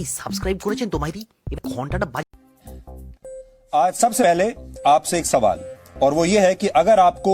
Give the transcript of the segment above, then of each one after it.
Subscribe করেছেন তো মাইরি? এটা ঘন্টাটা आज सबसे पहले आपसे एक सवाल, और वो ये है कि अगर आपको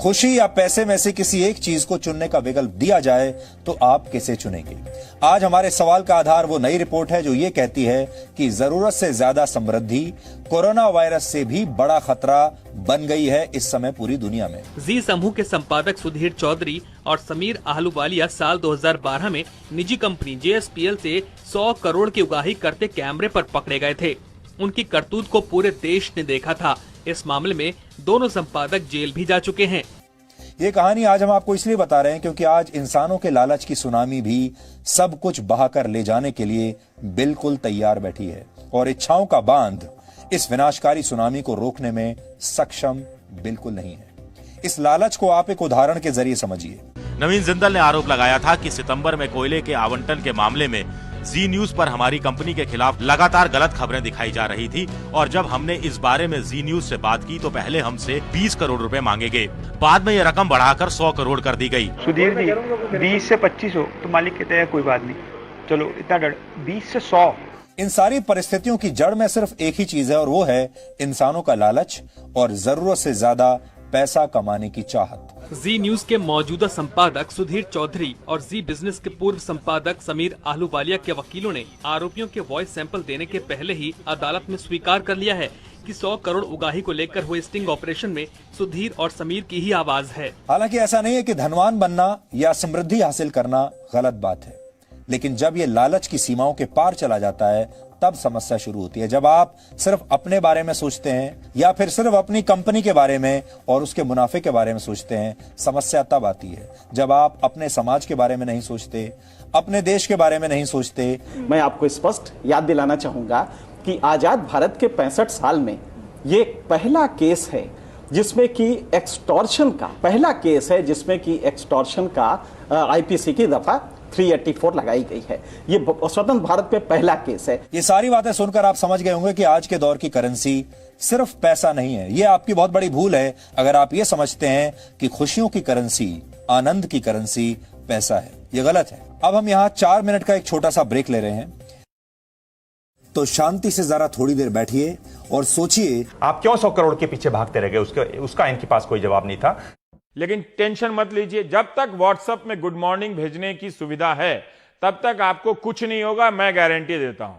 खुशी या पैसे में से किसी एक चीज को चुनने का विकल्प दिया जाए तो आप किसे चुनेंगे? आज हमारे सवाल का आधार वो नई रिपोर्ट है जो ये कहती है कि जरूरत से ज्यादा समृद्धि कोरोना वायरस से भी बड़ा खतरा बन गई है इस समय पूरी दुनिया में। जी समूह के संपादक सुधीर चौधरी और समीर आहलूवालिया साल 2012 में निजी कंपनी JSPL से 100 करोड़ की उगाही करते कैमरे पर पकड़े गए थे। उनकी करतूत को पूरे देश ने देखा था। इस मामले में दोनों संपादक जेल भी जा चुके हैं। ये कहानी आज हम आपको इसलिए बता रहे हैं क्योंकि आज इंसानों के लालच की सुनामी भी सब कुछ बहाकर ले जाने के लिए बिल्कुल तैयार बैठी है और इच्छाओं का बांध इस विनाशकारी सुनामी को रोकने में सक्षम बिल्कुल नहीं है। इस लालच को आप एक उदाहरण के जरिए समझिए। नवीन जिंदल ने आरोप लगाया था कि सितंबर में कोयले के आवंटन के मामले में जी न्यूज पर हमारी कंपनी के खिलाफ लगातार गलत खबरें दिखाई जा रही थी और जब हमने इस बारे में जी न्यूज से बात की तो पहले हमसे 20 करोड़ रुपए मांगे गए। बाद में ये रकम बढ़ाकर 100 करोड़ कर दी गई। सुधीर जी 20 से 25 हो तो मालिक कहते हैं कोई बात नहीं, चलो इतना डर 20 से 100। इन सारी परिस्थितियों की जड़ में सिर्फ एक ही चीज है और वो है इंसानों का लालच और जरूरत से ज्यादा पैसा कमाने की चाहत। जी न्यूज के मौजूदा संपादक सुधीर चौधरी और जी बिजनेस के पूर्व संपादक समीर आहलूवालिया के वकीलों ने आरोपियों के वॉइस सैंपल देने के पहले ही अदालत में स्वीकार कर लिया है कि 100 करोड़ उगाही को लेकर हुए स्टिंग ऑपरेशन में सुधीर और समीर की ही आवाज है। हालांकि ऐसा नहीं है कि धनवान बनना या समृद्धि हासिल करना गलत बात है, लेकिन जब ये लालच की सीमाओं के पार चला जाता है तब समस्या शुरू होती है। जब आप सिर्फ अपने बारे में सोचते हैं या फिर सिर्फ अपनी कंपनी के बारे में और उसके मुनाफे के बारे में सोचते हैं, समस्या तब आती है जब आप अपने समाज के बारे में नहीं सोचते, अपने देश के बारे में नहीं सोचते। मैं आपको स्पष्ट याद दिलाना चाहूंगा कि आजाद भारत के 65 साल में ये पहला केस है जिसमें कि एक्सटॉर्शन का IPC की दफा 384 लगाई गई है। ये स्वतंत्र भारत में पहला केस है। ये सारी बातें सुनकर आप समझ गए होंगे कि आज के दौर की करेंसी सिर्फ पैसा नहीं है। ये आपकी बहुत बड़ी भूल है अगर आप ये समझते हैं कि खुशियों की करेंसी, आनंद की करेंसी पैसा है। ये गलत है। अब हम यहाँ 4 मिनट का एक छोटा सा ब्रेक ले रहे हैं, तो शांति से जरा थोड़ी देर बैठिए और सोचिए आप क्यों 100 करोड़ के पीछे भागते रह गए। उसका इनके पास कोई जवाब नहीं था। लेकिन टेंशन मत लीजिए, जब तक व्हाट्सएप में गुड मॉर्निंग भेजने की सुविधा है तब तक आपको कुछ नहीं होगा, मैं गारंटी देता हूं।